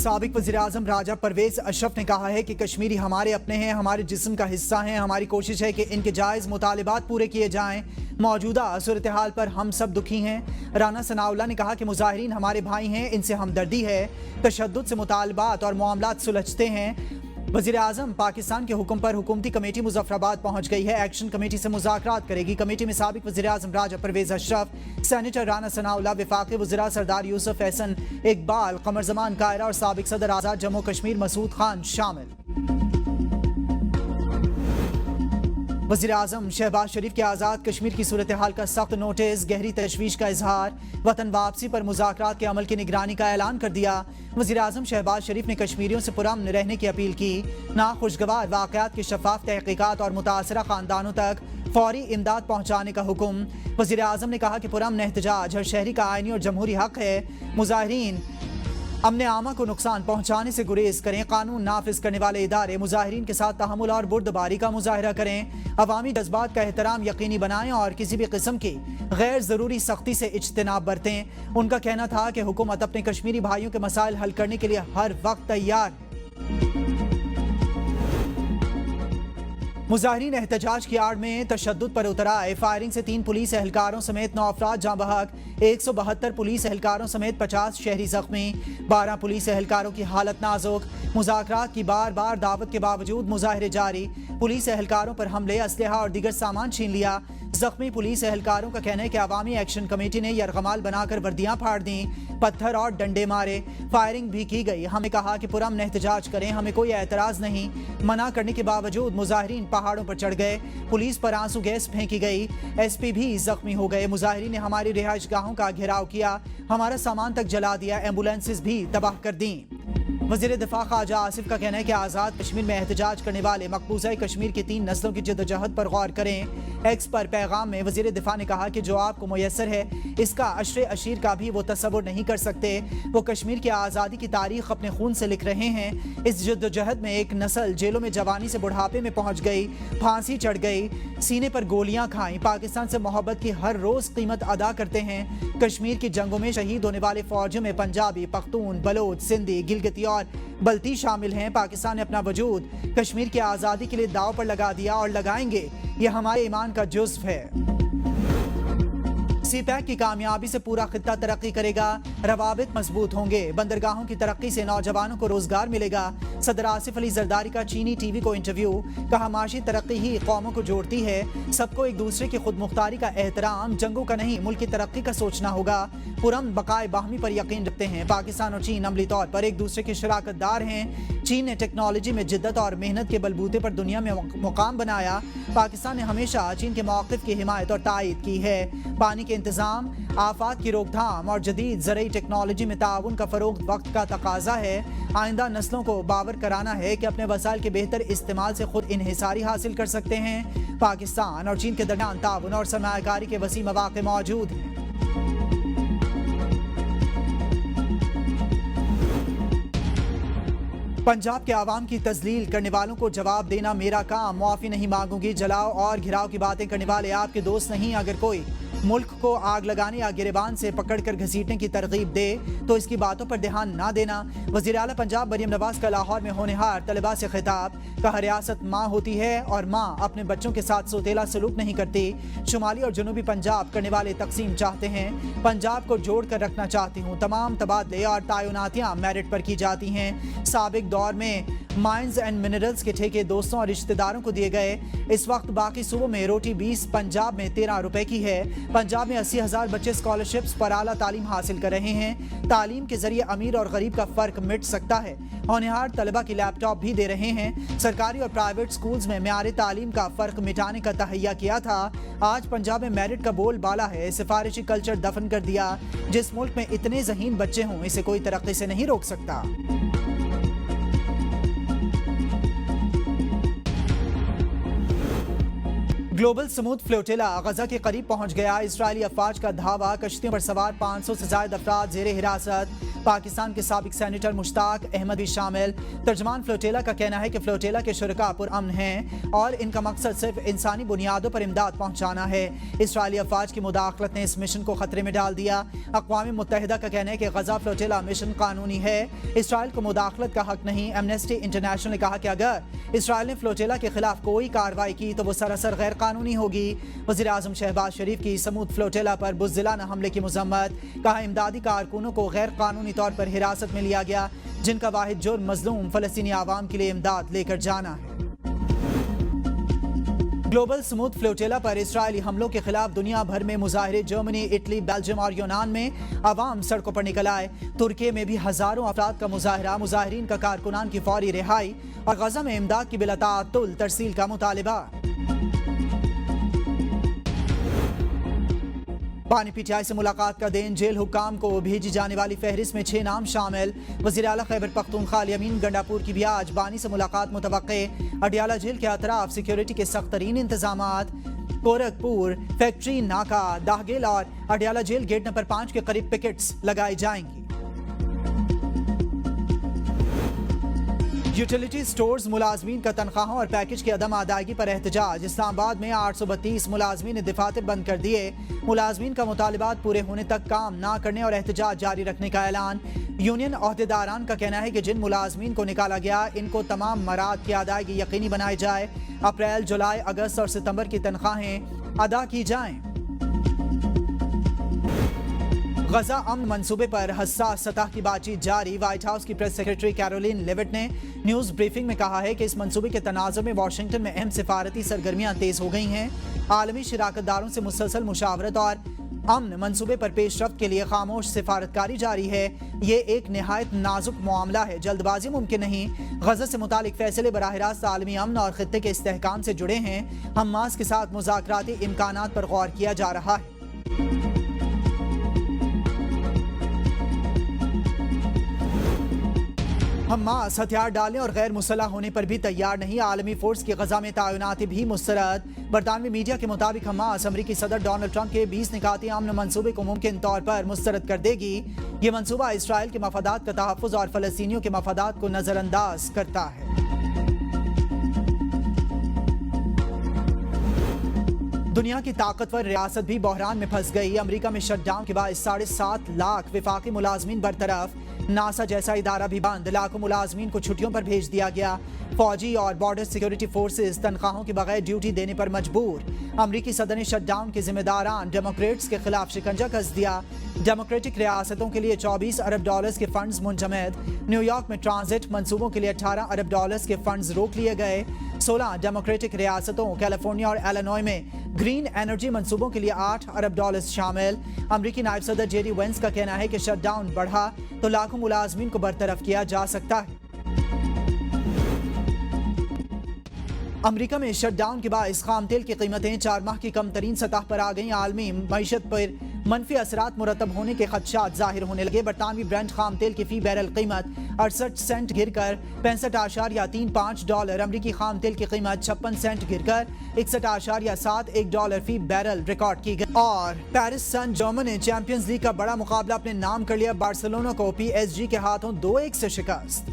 साबिक वज़ीर-ए-आज़म राजा परवेज़ अशरफ ने कहा है कि कश्मीरी हमारे अपने हैं, हमारे जिस्म का हिस्सा हैं। हमारी कोशिश है कि इनके जायज़ मुतालिबात पूरे किए जाएं। मौजूदा सूरत हाल पर हम सब दुखी हैं। राना सनाउल्लाह ने कहा कि मुजाहिरीन हमारे भाई हैं, इनसे हमदर्दी है। तशद्दुद से मुतालबात और मामलात सुलझते हैं। वज़ीर-ए-आज़म पाकिस्तान के हुक्म पर हुकूमती कमेटी मुज़फ़्फ़राबाद पहुंच गई है। एक्शन कमेटी से मुज़ाकरात करेगी। कमेटी में साबिक वज़ीर-ए-आज़म राजा परवेज़ अशरफ, सेनेटर राना सनाउल्लाह, वफ़ाक़ी वज़ीरा सरदार यूसुफ एहसन इकबाल, क़मर ज़मान कायरा और साबिक सदर आज़ाद जम्मू कश्मीर मसूद खान शामिल। वज़ीर-ए-आज़म शहबाज शरीफ के आज़ाद कश्मीर की सूरत हाल का सख्त नोटिस, गहरी तशवीश का इजहार, वतन वापसी पर मुज़ाकरात के अमल की निगरानी का ऐलान कर दिया। वज़ीर-ए-आज़म शहबाज शरीफ ने कश्मीरियों से पुरअमन रहने की अपील की। नाखुशगवार वाक़यात की शफ़ाफ़ तहक़ीक़ात और मुतासरा ख़ानदानों तक फौरी इमदाद पहुँचाने का हुक्म। वज़ीर-ए-आज़म ने कहा कि पुरअमन एहतजाज हर शहरी का आईनी और जमहूरी हक़ है। मुज़ाहिरीन अमन आमा को नुकसान पहुंचाने से गुरेज करें। कानून नाफिज करने वाले इदारे मुजाहिरीन के साथ तहम्मुल और बुर्दबारी का मुजाहरा करें। अवामी जज्बात का एहतराम यकीनी बनाएं और किसी भी किस्म की गैर ज़रूरी सख्ती से इज्तनाब बरतें। उनका कहना था कि हुकूमत अपने कश्मीरी भाइयों के मसाइल हल करने के लिए हर वक्त तैयार है। मुजाहिरीन एहतजाज की आड़ में तशद्दुद पर उतर आए। फायरिंग से 3 पुलिस एहलकारों समेत 9 अफराद जाँ बहक, 172 पुलिस एहलकारों समेत 50 शहरी जख्मी, 12 पुलिस एहलकारों की हालत नाजुक। मुज़ाकरात की बार बार दावत के बावजूद मुजाहरे जारी। पुलिस एहलकारों पर हमले, असलहा और दीगर सामान छीन लिया। जख्मी पुलिस एहलकारों का कहना है कि अवामी एक्शन कमेटी ने यरगमाल बनाकर वर्दियां फाड़ दी, पत्थर और डंडे मारे, फायरिंग भी की गई। हमें कहा कि पुरअमन एहतजाज करें, हमें कोई एतराज़ नहीं। मना करने के बावजूद मुजाहिरीन पहाड़ों पर चढ़ गए। पुलिस पर आंसू गैस फेंकी गई। SP भी जख्मी हो गए। मुजाहिरीन ने हमारी रिहाइश गाहों का घेराव किया, हमारा सामान तक जला दिया, एम्बुलेंसेज भी तबाह कर दी। वज़ीर दिफा ख्वाजा आसिफ का कहना है कि आज़ाद कश्मीर में एहतजाज करने वाले मकबूजा कश्मीर की 3 नस्लों की जद्दोजहद पर गौर करें। एक्स पर पैगाम में वज़ीर दिफा ने कहा कि जो आपको मुयस्सर है, इसका अशरे अशीर का भी वो तसव्वुर नहीं कर सकते। वो कश्मीर की आज़ादी की तारीख अपने खून से लिख रहे हैं। इस जद्दोजहद में एक नस्ल जेलों में जवानी से बुढ़ापे में पहुँच गई, फांसी चढ़ गई, सीने पर गोलियाँ खाई, पाकिस्तान से मोहब्बत की हर रोज़ कीमत अदा करते हैं। कश्मीर की जंगों में शहीद होने वाले फौजियों में पंजाबी, पख्तून, बलोच, सिंधी, गिलगिती और बल्ती शामिल हैं। पाकिस्तान ने अपना वजूद कश्मीर की आज़ादी के लिए दांव पर लगा दिया और लगाएंगे। यह हमारे ईमान का जुज़्व है। CPEC की कामयाबी से पूरा खित्ता तरक्की करेगा, रवाबित मजबूत होंगे, बंदरगाहों की तरक्की से नौजवानों को रोजगार मिलेगा। सदर आसिफ अली जरदारी का चीनी TV को इंटरव्यू। कहा माशी तरक्की ही कौमों को जोड़ती है। सबको एक दूसरे की खुद मुख्तारी का एहतराम, जंगों का नहीं मुल्क की तरक्की का सोचना होगा। पुरअमन बकाए बाहमी पर यकीन रखते हैं। पाकिस्तान और चीन अमली तौर पर एक दूसरे के शराकतदार हैं। चीन ने टेक्नोलॉजी में जिद्दत और मेहनत के बलबूते पर दुनिया में मुकाम बनाया। पाकिस्तान ने हमेशा चीन के मौक़िफ़ की हिमायत और तायद की है। पानी के इंतजाम, आफात की रोकथाम और जदीद ज़रई टेक्नोलॉजी में ताउन का फ़रोग़ वक्त का तकाजा है। आइंदा नस्लों को बावर कराना है कि अपने वसाइल के बेहतर इस्तेमाल से खुद इन्हिसारी हासिल कर सकते हैं। पाकिस्तान और चीन के दरमियान ताउन और सरमायाकारी के वसी मौक़े मौजूद हैं। पंजाब के आवाम की तजलील करने वालों को जवाब देना मेरा काम। मुआफ़ी नहीं मांगूंगी। जलाओ और घिराव की बातें करने वाले आपके दोस्त नहीं। अगर कोई मुल्क को आग लगाने या गिरेबान से पकड़कर घसीटने की तरगीब दे तो इसकी बातों पर ध्यान ना देना। वज़ीर आला पंजाब मरियम नवाज का लाहौर में होनहार तलबा से खिताब। कहा रियासत माँ होती है और माँ अपने बच्चों के साथ सोतेला सलूक नहीं करती। शुमाली और जनूबी पंजाब करने वाले तकसीम चाहते हैं। पंजाब को जोड़ कर रखना चाहती हूँ। तमाम तबादले और तयनातियाँ मेरिट पर की जाती हैं। साबिक दौर में माइंस एंड मिनरल्स के ठेके दोस्तों और रिश्तेदारों को दिए गए। इस वक्त बाकी सूबों में रोटी 20, पंजाब में 13 रुपए की है। पंजाब में 80,000 बच्चे स्कॉलरशिप्स पर आला तालीम हासिल कर रहे हैं। तालीम के जरिए अमीर और गरीब का फर्क मिट सकता है। होनहार तलबा की लैपटॉप भी दे रहे हैं। सरकारी और प्राइवेट स्कूल्स में म्यारे तालीम का फर्क मिटाने का तहैया किया था। आज पंजाब में मेरिट का बोल बाला है। सिफारिशी कल्चर दफन कर दिया। जिस मुल्क में इतने ज़हीन बच्चे हों, इसे कोई तरक्की से नहीं रोक सकता। ग्लोबल स्मूथ फ्लोटिला गजा के करीब पहुंच गया। इजरायली अफवाज का धावा। कश्तियों पर सवार 500 से ज्यादा अफराद जेर हिरासत। پاکستان کے سابق سینیٹر مشتاق احمد بھی شامل. ترجمان فلوٹیلا کا کہنا ہے کہ فلوٹیلا کے شرکاء پرامن ہیں اور ان کا مقصد صرف انسانی بنیادوں پر امداد پہنچانا ہے. اسرائیلی افواج کی مداخلت نے اس مشن کو خطرے میں ڈال دیا. اقوام متحدہ کا کہنا ہے کہ غزہ فلوٹیلا مشن قانونی ہے, اسرائیل کو مداخلت کا حق نہیں. ایمنسٹی انٹرنیشنل نے کہا کہ اگر اسرائیل نے فلوٹیلا کے خلاف کوئی کارروائی کی تو وہ سراسر غیر قانونی ہوگی. وزیر اعظم شہباز شریف کی سمود فلوٹیلا پر بزدلانہ حملے کی مذمت. کہا امدادی کارکنوں کو غیر قانونی طور پر حراست میں لیا گیا, جن کا واحد جرم مظلوم فلسطینی عوام کے لیے امداد لے کر جانا ہے. گلوبل سمود فلوٹیلا پر اسرائیلی حملوں کے خلاف دنیا بھر میں مظاہرے. جرمنی, اٹلی, بیلجیم اور یونان میں عوام سڑکوں پر نکل آئے. ترکی میں بھی ہزاروں افراد کا مظاہرہ. مظاہرین کا کارکنان کی فوری رہائی اور غزہ میں امداد کی بلا تعطل ترسیل کا مطالبہ. بانی پی ٹی آئی سے ملاقات کا دن. جیل حکام کو بھیجی جانے والی فہرست میں 6 نام شامل. وزیر اعلیٰ خیبر پختونخوا الیمین گنڈاپور کی بھی آج بانی سے ملاقات متوقع. اڈیالہ جیل کے اطراف سیکیورٹی کے سخت ترین انتظامات. گورکھپور, فیکٹری ناکہ, داہگل اور اڈیالہ جیل گیٹ نمبر 5 کے قریب پکٹس لگائی جائیں گی. یوٹیلیٹی سٹورز ملازمین کا تنخواہوں اور پیکج کی عدم ادائیگی پر احتجاج. اسلام آباد میں 832 ملازمین نے دفاتر بند کر دیے. ملازمین کا مطالبات پورے ہونے تک کام نہ کرنے اور احتجاج جاری رکھنے کا اعلان. یونین عہدیداران کا کہنا ہے کہ جن ملازمین کو نکالا گیا ان کو تمام مراد کی ادائیگی یقینی بنائی جائے. اپریل, جولائی, اگست اور ستمبر کی تنخواہیں ادا کی جائیں. غزہ امن منصوبے پر حساس سطح کی بات چیت جاری. وائٹ ہاؤس کی پریس سیکرٹری کیرولین لیوٹ نے نیوز بریفنگ میں کہا ہے کہ اس منصوبے کے تناظر میں واشنگٹن میں اہم سفارتی سرگرمیاں تیز ہو گئی ہیں. عالمی شراکت داروں سے مسلسل مشاورت اور امن منصوبے پر پیش رفت کے لیے خاموش سفارتکاری جاری ہے. یہ ایک نہایت نازک معاملہ ہے, جلد بازی ممکن نہیں. غزہ سے متعلق فیصلے براہ راست عالمی امن اور خطے کے استحکام سے جڑے ہیں. حماس کے ساتھ مذاکراتی امکانات پر غور کیا جا رہا ہے. حماس ہتھیار ڈالنے اور غیر مسلح ہونے پر بھی تیار نہیں. عالمی فورس کی غزہ میں تعیناتی بھی مسترد. برطانوی میڈیا کے مطابق حماس امریکی صدر ڈونلڈ ٹرمپ کے 20 نکاتی امن منصوبے کو ممکن طور پر مسترد کر دے گی. یہ منصوبہ اسرائیل کے مفادات کا تحفظ اور فلسطینیوں کے مفادات کو نظر انداز کرتا ہے. دنیا کی طاقتور ریاست بھی بحران میں پھنس گئی. امریکہ میں شٹ ڈاؤن کے باعث 7.5 لاکھ وفاقی ملازمین برطرف. ناسا جیسا ادارہ بھی بند. لاکھوں ملازمین کو چھٹیوں پر بھیج دیا گیا. فوجی اور بارڈر سیکیورٹی فورسز تنخواہوں کے بغیر ڈیوٹی دینے پر مجبور. امریکی صدر نے شٹ ڈاؤن کے ذمہ داران ڈیموکریٹس کے خلاف شکنجہ کس دیا. ڈیموکریٹک ریاستوں کے لیے $24 ارب کے فنڈز منجمد. نیو یارک میں ٹرانزٹ منصوبوں کے لیے $18 ارب کے فنڈز روک لیے گئے. 16 ڈیموکریٹک ریاستوں کیلیفورنیا اور ایلینوائے میں گرین انرجی منصوبوں کے لیے $8 ارب شامل. امریکی نائب صدر جے ڈی وینس کا کہنا ہے کہ شٹ ڈاؤن بڑھا تو لاکھوں ملازمین کو برطرف کیا جا سکتا ہے. امریکہ میں شٹ ڈاؤن کے باعث خام تیل کی قیمتیں 4 ماہ کی کم ترین سطح پر آ گئیں. عالمی معیشت پر منفی اثرات مرتب ہونے کے خدشات ظاہر ہونے لگے. برطانوی برنٹ خام تیل کی فی بیرل قیمت 68 سینٹ گر کر $65.35. امریکی خام تیل کی قیمت 56 سینٹ گر کر $61.71 فی بیرل ریکارڈ کی گئی. اور پیرس سن جرمن نے چیمپئنز لیگ کا بڑا مقابلہ اپنے نام کر لیا. بارسلونا کو PSG کے ہاتھوں 2-1 سے شکست.